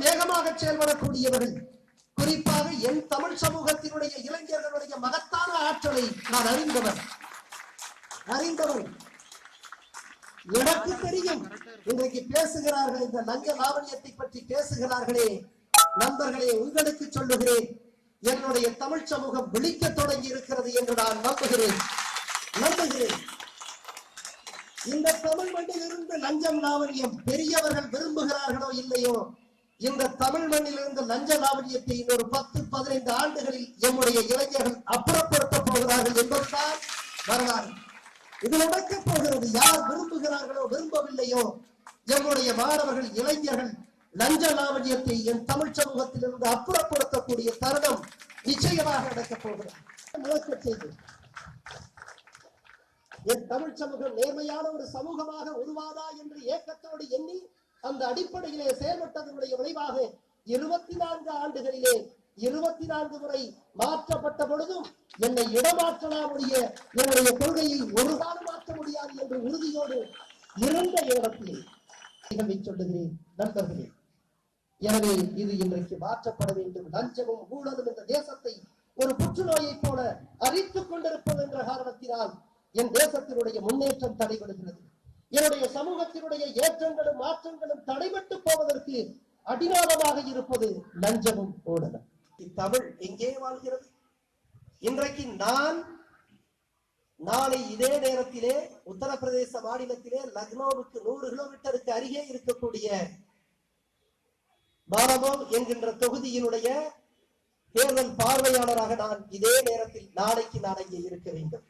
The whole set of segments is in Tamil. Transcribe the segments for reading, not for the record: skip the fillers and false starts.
வேகமாக செயல்படக்கூடியவர்கள். குறிப்பாக என் தமிழ் சமூகத்தினுடைய இளைஞர்களுடைய மகத்தான ஆற்றலை நான் அறிந்தவன். எனக்கு தெரியும். இன்றைக்கு பேசுகிறார்கள், இந்த லஞ்ச லாவணியத்தை பற்றி பேசுகிறார்களே நண்பர்களே, உங்களுக்கு சொல்லுகிறேன், என்னுடைய தமிழ் சமூகம் விழிக்க தொடங்கி இருக்கிறது என்று நான் நம்புகிறேன். இந்த தமிழ் மண்ணில் இருந்து லஞ்சம் லாவணியம் பெரியவர்கள் விரும்புகிறார்களோ இல்லையோ, இந்த தமிழ் மண்ணில் இருந்து லஞ்ச லாவணியத்தை இன்னொரு 10-15 ஆண்டுகளில் எம்முடைய இளைஞர்கள் அப்புறப்படுத்த போகிறார்கள் என்பதுதான் வரலாறு. இது நடக்கப் போகிறது. யார் விரும்புகிறார்களோ விரும்பவில்லையோ, எம்முடைய மாணவர்கள் இளைஞர்கள் லஞ்ச லாவணியத்தை என் தமிழ் சமூகத்திலிருந்து அப்புறப்படுத்தக்கூடிய தருணம் நிச்சயமாக நடக்கப் போகிறது. என் தமிழ் சமூகம் நேர்மையான ஒரு சமூகமாக உருவாதா என்று ஏக்கத்தோடு எண்ணி அந்த அடிப்படையிலே செயல்பட்டதனுடைய விளைவாக 24 ஆண்டுகளிலே 24 முறை மாற்றப்பட்ட பொழுதும் என்னை இடமாற்றலாம் முடிய என்னுடைய கொள்கையை ஒரு காலம் மாற்ற முடியாது என்று உறுதியோடு இருந்த இடத்திலே சொல்லுகிறேன் நண்பர்களே. எனவே இது இன்றைக்கு மாற்றப்பட வேண்டும். லஞ்சமும் ஊழலும் இந்த தேசத்தை ஒரு புற்றுநோயை போல அரித்துக் கொண்டிருப்பது என்ற காரணத்தினால் என் தேசத்தினுடைய முன்னேற்றம் தடைபடுகிறது. என்னுடைய சமூகத்தினுடைய ஏற்றங்களும் மாற்றங்களும் தடைபட்டு போவதற்கு அடிநாதமாக இருப்பது லஞ்சமும் ஊழலும். தமிழ் எங்கே வாழ்கிறது? இன்றைக்கு நான் நாளை இதே நேரத்திலே உத்தரப்பிரதேச மாநிலத்திலே லக்னோவுக்கு 100 கிலோமீட்டருக்கு அருகே இருக்கக்கூடிய பாரமோ என்கின்ற தொகுதியினுடைய தேர்தல் பார்வையாளராக நான் இதே நேரத்தில் நாளைக்கு நான் அங்கே இருக்க வேண்டும்.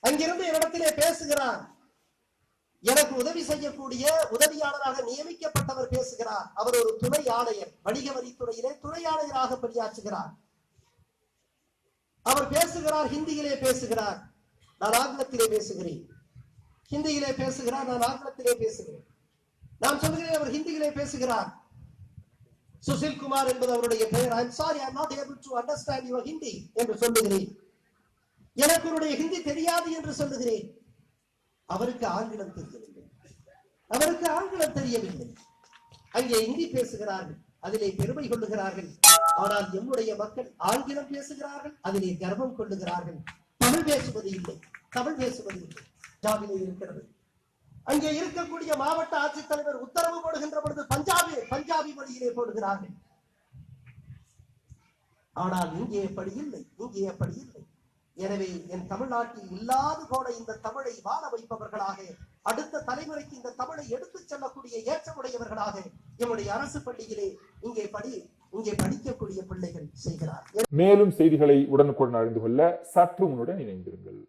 அங்கிருந்து இடத்திலே பேசுகிறார். எனக்கு உதவி செய்யக்கூடிய உதவியாளராக நியமிக்கப்பட்டவர் பேசுகிறார். அவர் ஒரு துணை ஆணையர், வணிக வரித்துறையிலே துணை ஆணையராக பணியாற்றுகிறார். அவர் பேசுகிறார், ஹிந்தியிலே பேசுகிறார், நான் ஆங்கிலத்திலே பேசுகிறேன். ஹிந்தியிலே பேசுகிறார், நான் ஆங்கிலத்திலே பேசுகிறேன். நான் சொல்கிறேன், அவர் ஹிந்தியிலே பேசுகிறார். சுசில் குமார் என்பது அவருடைய பெயர். I am sorry, I am not able to understand your Hindi என்று சொல்லுகிறேன். எனக்கு உன்னுடைய ஹிந்தி தெரியாது என்று சொல்லுகிறேன். அவருக்கு ஆங்கிலம் தெரியவில்லை. அங்கே ஹிந்தி பேசுகிறார்கள், அதிலே பெருமை கொள்ளுகிறார்கள். ஆனால் எம்முடைய மக்கள் ஆங்கிலம் பேசுகிறார்கள், அதிலே கர்வம் கொள்ளுகிறார்கள். தமிழ் பேசுவது இல்லை. பஞ்சாபிலே இருக்கிறது. அங்கே இருக்கக்கூடிய மாவட்ட ஆட்சித்தலைவர் உத்தரவு போடுகின்ற பொழுது பஞ்சாபி மொழியிலே போடுகிறார்கள். ஆனால் இங்கே அப்படி இல்லை. எனவே என் தமிழ்நாட்டில் இல்லாது போன இந்த தமிழை வாழ வைப்பவர்களாக, அடுத்த தலைமுறைக்கு இந்த தமிழை எடுத்துச் செல்லக்கூடிய ஏற்றமுடையவர்களாக எம்முடைய அரசு பள்ளியிலே இங்கே படிக்கக்கூடிய பிள்ளைகள் செய்கிறார். மேலும் செய்திகளை உடனுக்குடன் அறிந்து கொள்ள சற்று முன்னுடன் இணைந்திருங்கள்.